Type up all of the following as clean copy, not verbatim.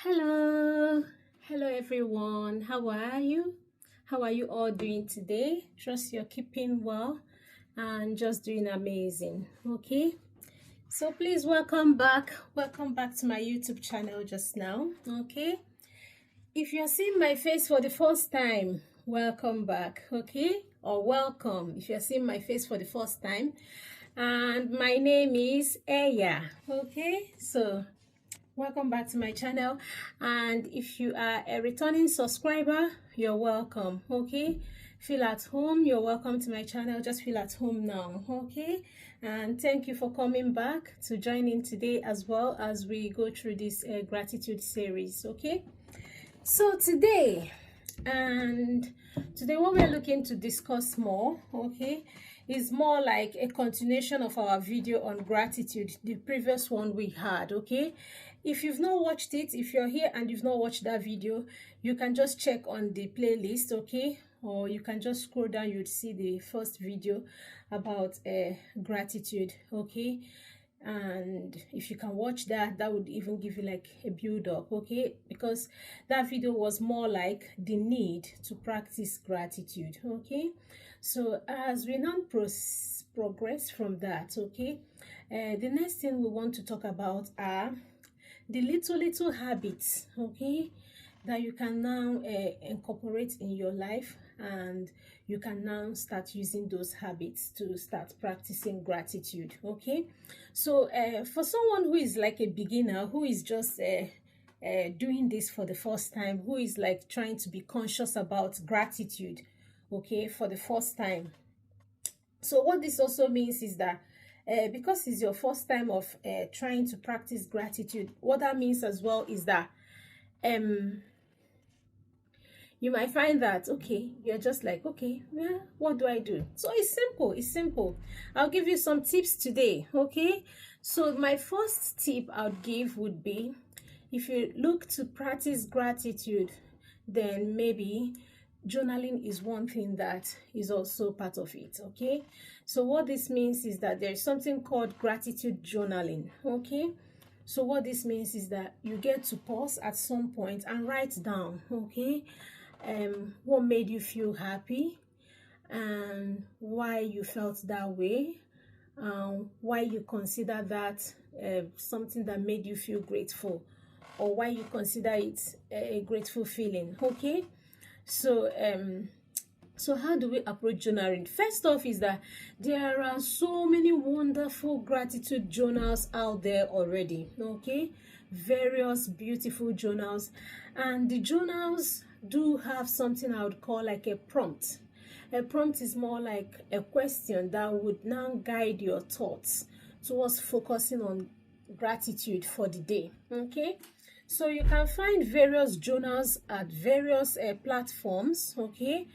Hello, hello everyone. How are you? How are you all doing today? Trust you're keeping well and just doing amazing. Okay, so please welcome back. Welcome back to my YouTube channel just now. Okay, if you're seeing my face for the first time, welcome back. Okay, or welcome if you're seeing my face for the first time. And my name is Eya. Okay, so welcome back to my channel, and if you are a returning subscriber, you're welcome. Okay, feel at home, you're welcome to my channel. Just feel at home now. Okay, and thank you for coming back to join in today as well as we go through this gratitude series. Okay, so today what we're looking to discuss more, okay, is more like a continuation of our video on gratitude, the previous one we had. Okay, if you've not watched it, if you're here and you've not watched that video, you can just check on the playlist. Okay, or you can just scroll down, you'd see the first video about gratitude. Okay, and if you can watch that, that would even give you like a build up. Okay, because that video was more like the need to practice gratitude. Okay, so as we now progress from that, okay, the next thing we want to talk about are the little habits, okay, that you can now incorporate in your life, and you can now start using those habits to start practicing gratitude. Okay, so for someone who is like a beginner, who is just doing this for the first time, who is like trying to be conscious about gratitude, okay, for the first time, so what this also means is that because it's your first time of trying to practice gratitude, what that means as well is that you might find that, okay, you're just like, okay, yeah, what do I do? So it's simple. I'll give you some tips today. Okay, so my first tip I would give would be, if you look to practice gratitude, then maybe journaling is one thing that is also part of it. Okay, so what this means is that there's something called gratitude journaling. Okay, so what this means is that you get to pause at some point and write down, okay, what made you feel happy and why you felt that way, why you consider that something that made you feel grateful, or why you consider it a grateful feeling. Okay, so so how do we approach journaling? First off is that there are so many wonderful gratitude journals out there already. Okay, various beautiful journals, and the journals do have something I would call like a prompt. A prompt is more like a question that would now guide your thoughts towards focusing on gratitude for the day. Okay, so you can find various journals at various platforms. Okay,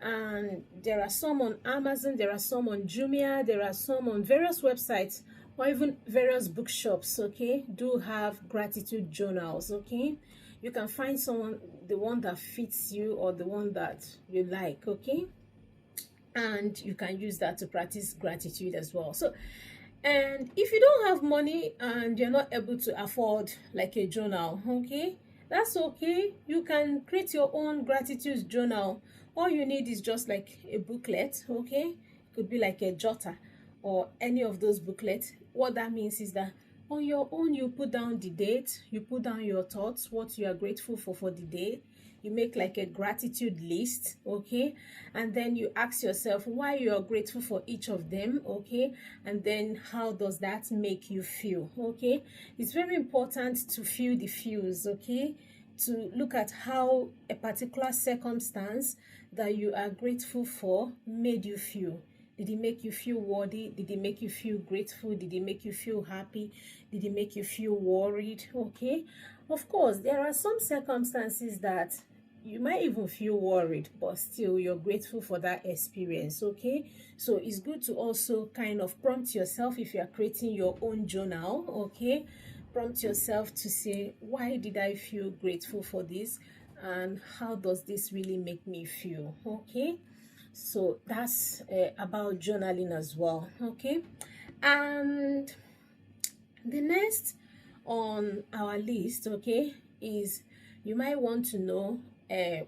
and there are some on Amazon, there are some on Jumia, there are some on various websites, or even various bookshops. Okay, do have gratitude journals. Okay, you can find someone, the one that fits you or the one that you like. Okay, and you can use that to practice gratitude as well. So, and if you don't have money and you're not able to afford like a journal, okay, that's okay. You can create your own gratitude journal. All you need is just like a booklet. Okay, it could be like a jotter or any of those booklets. What that means is that on your own, you put down the date, you put down your thoughts, what you are grateful for the day. You make like a gratitude list. Okay, and then you ask yourself why you are grateful for each of them. Okay, and then how does that make you feel? Okay, it's very important to feel the feels. Okay, to look at how a particular circumstance that you are grateful for made you feel. Did it make you feel worthy? Did it make you feel grateful? Did it make you feel happy? Did it make you feel worried? Okay, of course, there are some circumstances that you might even feel worried, but still you're grateful for that experience. Okay, so it's good to also kind of prompt yourself if you're creating your own journal. Okay, prompt yourself to say, why did I feel grateful for this, and how does this really make me feel? Okay, so that's about journaling as well. Okay, and the next on our list, okay, is you might want to know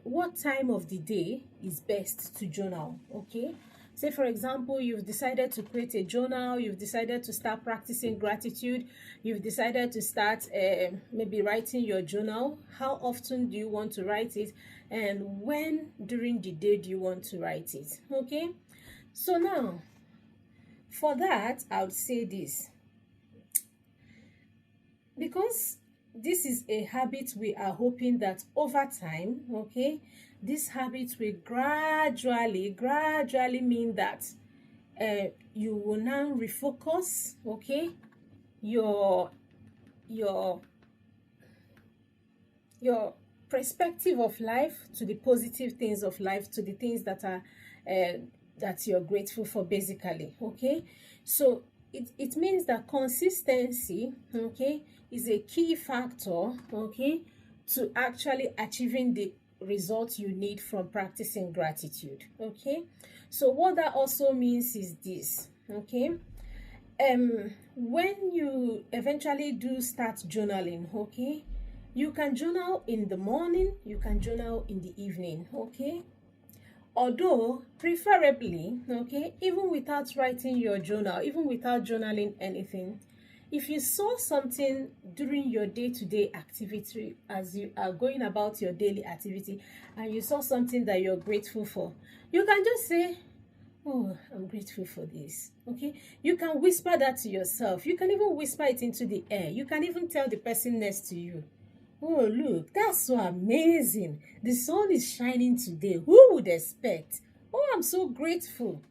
what time of the day is best to journal. Okay, say for example, you've decided to create a journal, you've decided to start practicing gratitude, you've decided to start maybe writing your journal. How often do you want to write it, and when during the day do you want to write it? Okay, so now for that I would say this, because this is a habit we are hoping that over time, okay, this habit will gradually mean that you will now refocus, okay, your your your perspective of life to the positive things of life, to the things that are that you're grateful for, basically. Okay, so it means that consistency, okay, is a key factor, okay, to actually achieving the result you need from practicing gratitude. Okay, so what that also means is this, okay, when you eventually do start journaling, okay, you can journal in the morning, you can journal in the evening, okay, although preferably, okay, even without writing your journal, even without journaling anything, if you saw something during your day-to-day activity, as you are going about your daily activity, and you saw something that you're grateful for, you can just say, oh, I'm grateful for this. Okay, you can whisper that to yourself. You can even whisper it into the air. You can even tell the person next to you, oh, look, that's so amazing. The sun is shining today. Who would expect? Oh, I'm so grateful.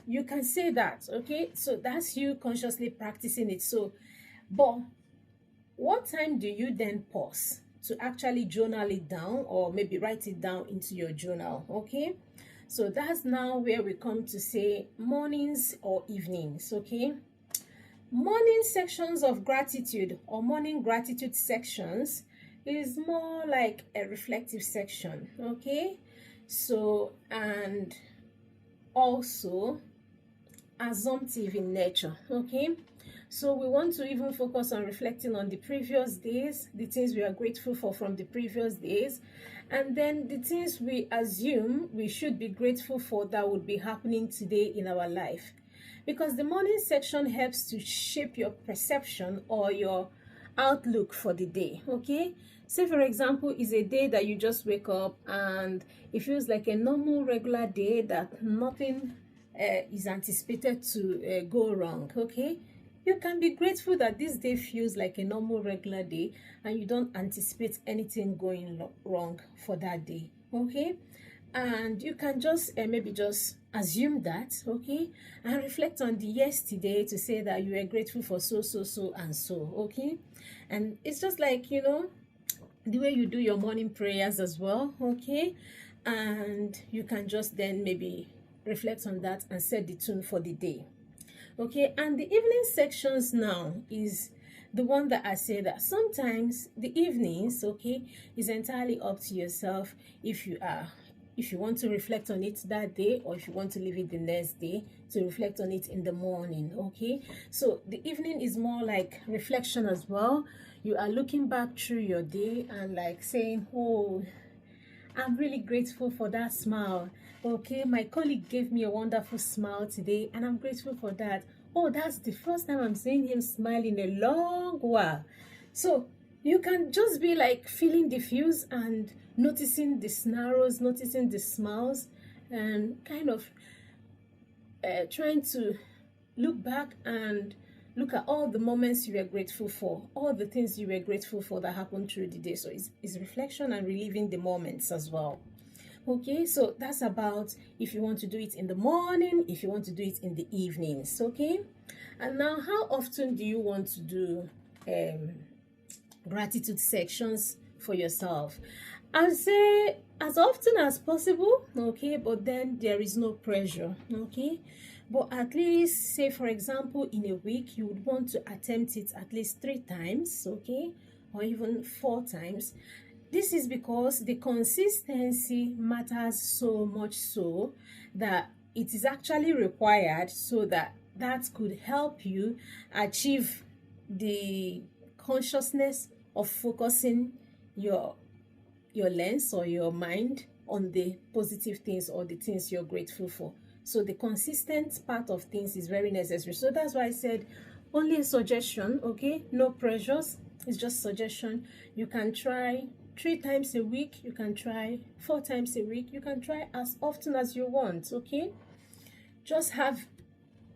You can say that, okay? So that's you consciously practicing it. So, but what time do you then pause to actually journal it down, or maybe write it down into your journal, okay? So that's now where we come to say mornings or evenings, okay? Morning sections of gratitude, or morning gratitude sections, is more like a reflective section, okay? So, and also assumptive in nature, okay? So we want to even focus on reflecting on the previous days, the things we are grateful for from the previous days, and then the things we assume we should be grateful for that would be happening today in our life. Because the morning section helps to shape your perception or your outlook for the day, okay? Say for example, is a day that you just wake up and it feels like a normal regular day, that nothing is anticipated to go wrong, okay? You can be grateful that this day feels like a normal regular day and you don't anticipate anything going wrong for that day, okay? And you can just maybe just assume that, okay, and reflect on the yesterday to say that you are grateful for so and so, okay? And it's just like, you know, the way you do your morning prayers as well, okay? And you can just then maybe reflect on that and set the tune for the day, okay? And the evening sections now is the one that I say that sometimes the evenings, okay, is entirely up to yourself if you want to reflect on it that day, or if you want to leave it the next day to reflect on it in the morning, okay? So the evening is more like reflection as well. You are looking back through your day and like saying, oh, I'm really grateful for that smile. Okay, my colleague gave me a wonderful smile today and I'm grateful for that. Oh, that's the first time I'm seeing him smile in a long while. So you can just be like feeling diffuse and noticing the snarls, noticing the smiles, and kind of trying to look back and look at all the moments you were grateful for, all the things you were grateful for that happened through the day. So it's reflection and reliving the moments as well. Okay, so that's about if you want to do it in the morning, if you want to do it in the evenings, okay? And now, how often do you want to do gratitude sections for yourself? I'd say as often as possible, okay, but then there is no pressure, okay? But at least, say for example, in a week, you would want to attempt it at least 3 times, okay, or even 4 times. This is because the consistency matters so much, so that it is actually required, so that that could help you achieve the consciousness of focusing your lens or your mind on the positive things or the things you're grateful for. So the consistent part of things is very necessary. So that's why I said only a suggestion, okay? No pressures. It's just suggestion. You can try 3 times a week. You can try 4 times a week. You can try as often as you want, okay? Just have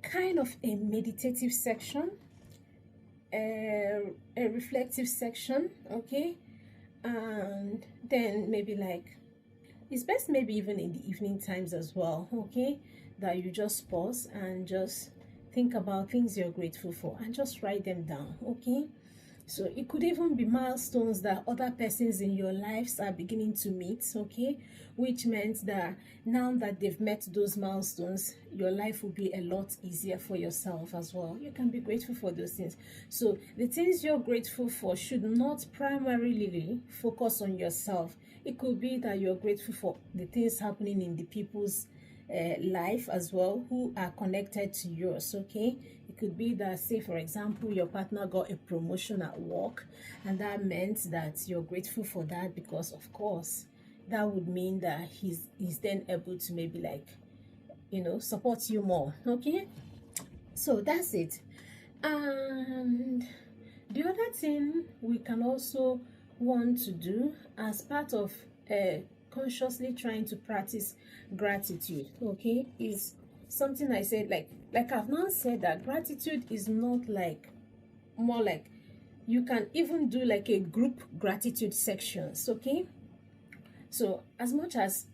kind of a meditative section, a reflective section, okay? And then maybe like, it's best maybe even in the evening times as well, okay, that you just pause and just think about things you're grateful for and just write them down, okay? So it could even be milestones that other persons in your lives are beginning to meet, okay? Which meant that now that they've met those milestones, your life will be a lot easier for yourself as well. You can be grateful for those things. So the things you're grateful for should not primarily focus on yourself. It could be that you're grateful for the things happening in the people's life as well who are connected to yours, okay? It could be that, say for example, your partner got a promotion at work, and that meant that you're grateful for that, because of course that would mean that he's then able to maybe like, you know, support you more, okay? So that's it. And the other thing we can also want to do as part of consciously trying to practice gratitude, okay, is something I said, like I've now said, that gratitude is not like, more like you can even do like a group gratitude sections, okay? So as much as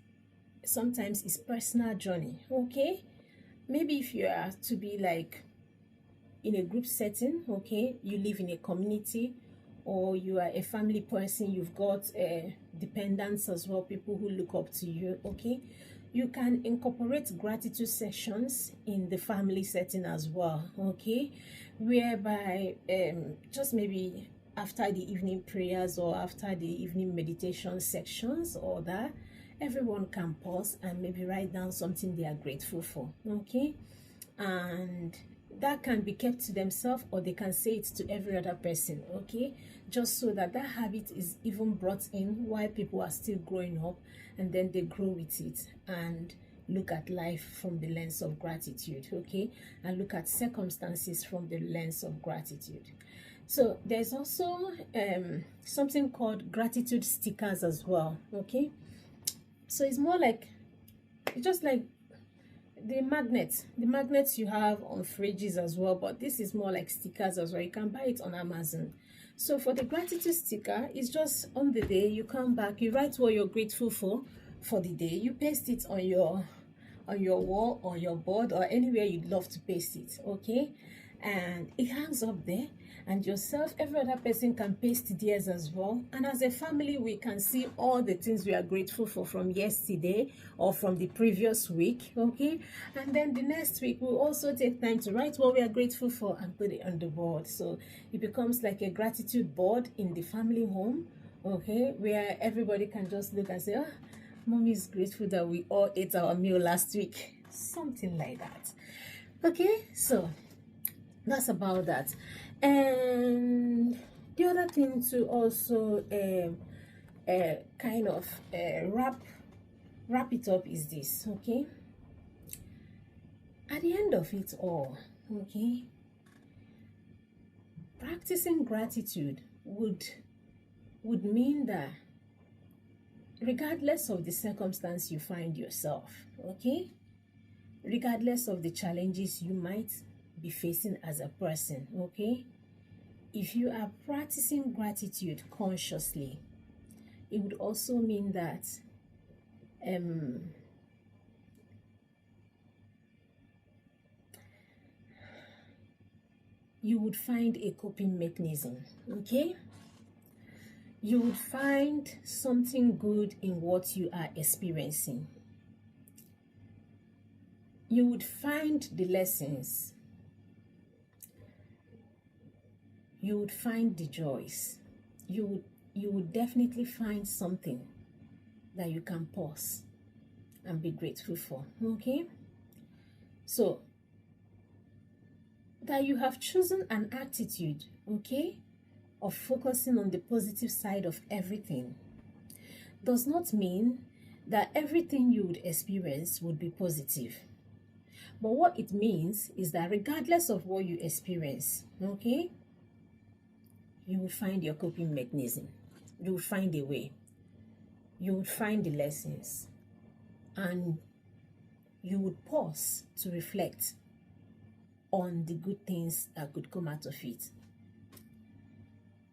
sometimes it's personal journey, okay, maybe if you are to be like in a group setting, okay, you live in a community, or you are a family person, you've got dependents as well, people who look up to you, okay, you can incorporate gratitude sessions in the family setting as well, okay, whereby just maybe after the evening prayers or after the evening meditation sections, or that everyone can pause and maybe write down something they are grateful for, okay? And that can be kept to themselves, or they can say it to every other person, okay? Just so that that habit is even brought in while people are still growing up, and then they grow with it and look at life from the lens of gratitude, okay? And look at circumstances from the lens of gratitude. So there's also something called gratitude stickers as well, okay? So it's more like, it's just like the magnets you have on fridges as well, but this is more like stickers as well. You can buy it on Amazon. So for the gratitude sticker, it's just on the day you come back, you write what you're grateful for the day, you paste it on your wall or your board or anywhere you'd love to paste it, okay? And it hangs up there, and yourself, every other person can paste theirs as well, and as a family we can see all the things we are grateful for from yesterday or from the previous week, okay? And then the next week we'll also take time to write what we are grateful for and put it on the board. So it becomes like a gratitude board in the family home, okay, where everybody can just look and say, oh, mommy is grateful that we all ate our meal last week, something like that, okay? So that's about that. And the other thing to also kind of wrap it up is this, okay? At the end of it all, okay, practicing gratitude would mean that regardless of the circumstance you find yourself, okay, regardless of the challenges you might be facing as a person, okay, if you are practicing gratitude consciously, it would also mean that you would find a coping mechanism, okay? You would find something good in what you are experiencing. You would find the lessons. You would find the joys. You would definitely find something that you can pause and be grateful for, okay? So that you have chosen an attitude, okay, of focusing on the positive side of everything does not mean that everything you would experience would be positive. But what it means is that regardless of what you experience, okay, you will find your coping mechanism. You will find a way. You would find the lessons. And you would pause to reflect on the good things that could come out of it.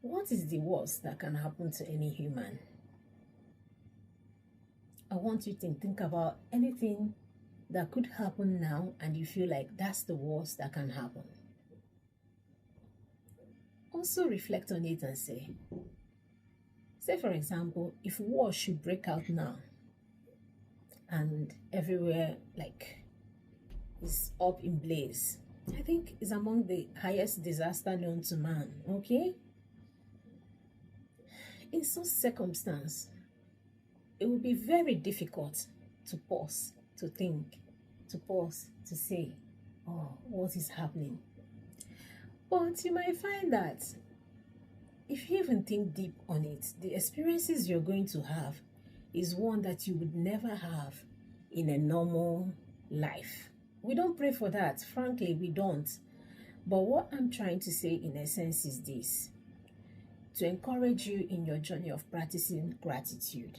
What is the worst that can happen to any human? I want you to think about anything that could happen now and you feel like that's the worst that can happen. Also reflect on it and say for example, if war should break out now and everywhere like is up in blaze, I think it's among the highest disaster known to man, okay? In such circumstance, it will be very difficult to pause, to think, to pause, to say, oh, what is happening? But you might find that if you even think deep on it, the experiences you're going to have is one that you would never have in a normal life. We don't pray for that. Frankly, we don't. But what I'm trying to say in essence is this: to encourage you in your journey of practicing gratitude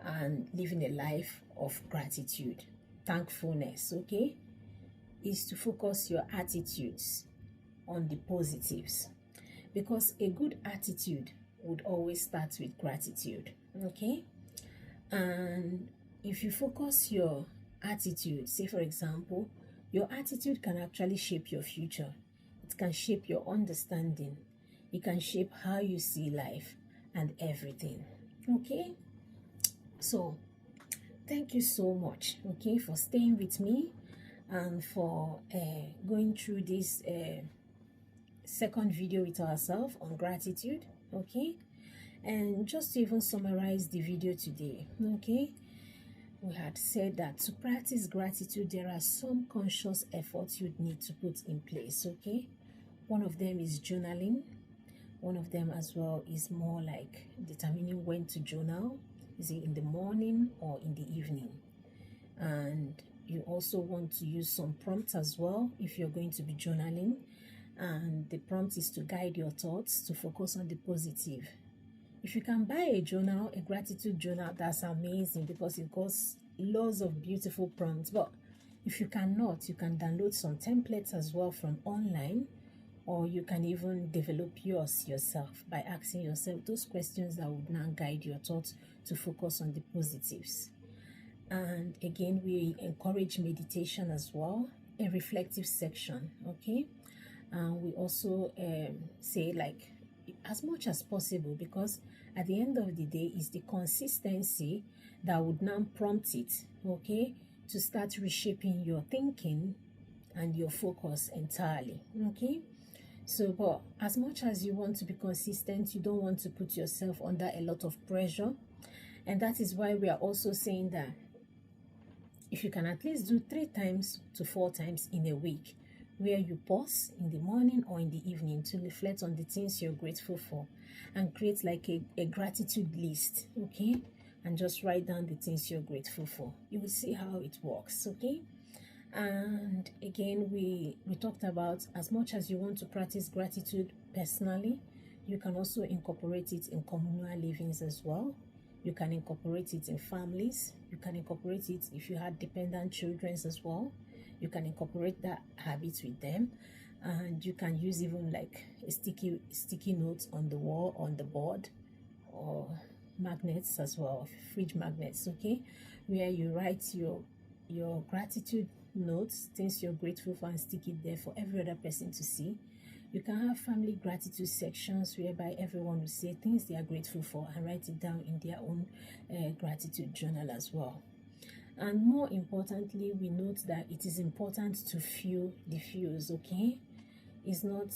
and living a life of gratitude, thankfulness, okay, is to focus your attitudes on the positives. Because a good attitude would always start with gratitude, okay? And if you focus your attitude, say for example, your attitude can actually shape your future. It can shape your understanding. It can shape how you see life and everything, okay? So, thank you so much, okay, for staying with me and for going through this second video with ourselves on gratitude, okay? And just to even summarize the video today, okay, we had said that to practice gratitude there are some conscious efforts you'd need to put in place, okay? One of them is journaling. One of them as well is more like determining when to journal. Is it in the morning or in the evening? And you also want to use some prompts as well if you're going to be journaling. And the prompt is to guide your thoughts to focus on the positive. If you can buy a journal, a gratitude journal, that's amazing because it goes loads of beautiful prompts. But if you cannot, you can download some templates as well from online, or you can even develop yours yourself by asking yourself those questions that would now guide your thoughts to focus on the positives. And again, we encourage meditation as well, a reflective section, okay? We also say like as much as possible, because at the end of the day it's the consistency that would now prompt it, okay, to start reshaping your thinking and your focus entirely, okay? So, but as much as you want to be consistent, you don't want to put yourself under a lot of pressure. And that is why we are also saying that if you can at least do 3 times to 4 times in a week, where you pause in the morning or in the evening to reflect on the things you're grateful for and create like a gratitude list, okay? And just write down the things you're grateful for. You will see how it works, okay? And again, we talked about as much as you want to practice gratitude personally, you can also incorporate it in communal livings as well. You can incorporate it in families. You can incorporate it if you had dependent children as well. You can incorporate that habit with them, and you can use even like a sticky notes on the wall, on the board, or magnets as well, fridge magnets, okay, where you write your gratitude notes, things you're grateful for, and stick it there for every other person to see. You can have family gratitude sections whereby everyone will say things they are grateful for and write it down in their own gratitude journal as well. And more importantly, we note that it is important to feel the feels, okay? It's not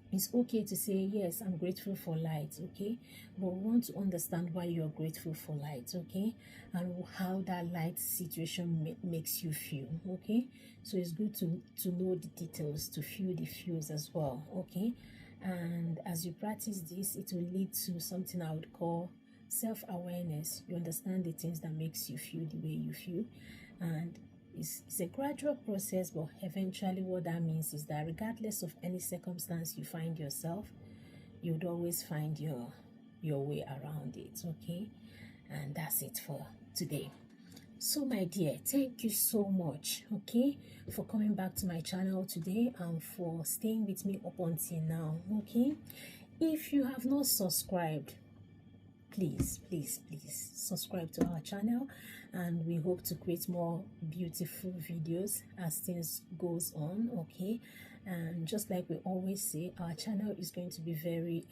it's okay to say, yes, I'm grateful for light, okay? But we want to understand why you're grateful for light, okay? And how that light situation makes you feel, okay? So it's good to know the details, to feel the feels as well, okay? And as you practice this, it will lead to something I would call self-awareness. You understand the things that makes you feel the way you feel, and it's a gradual process, but eventually what that means is that regardless of any circumstance you find yourself, you'd always find your way around it. Okay, and that's it for today. So my dear, thank you so much, okay, for coming back to my channel today and for staying with me up until now. Okay, if you have not subscribed, please subscribe to our channel, and we hope to create more beautiful videos as things goes on. Okay, and just like we always say, our channel is going to be very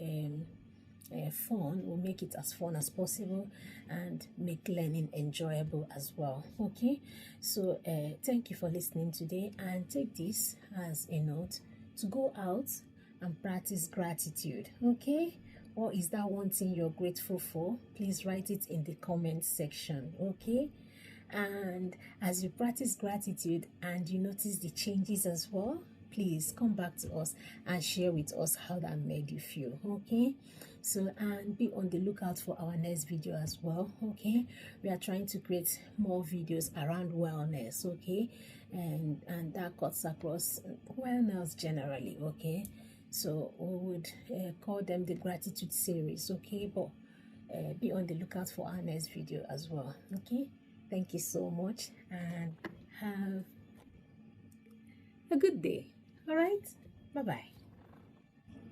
fun. We'll make it as fun as possible and make learning enjoyable as well. Okay, so thank you for listening today, and take this as a note to go out and practice gratitude. Okay, or is that one thing you're grateful for? Please write it in the comment section. Okay, and as you practice gratitude and you notice the changes as well, please come back to us and share with us how that made you feel. Okay, so and be on the lookout for our next video as well. Okay, we are trying to create more videos around wellness. Okay, and that cuts across wellness generally. Okay, so we would call them the gratitude series. Okay, but be on the lookout for our next video as well. Okay, thank you so much and have a good day. All right, bye bye.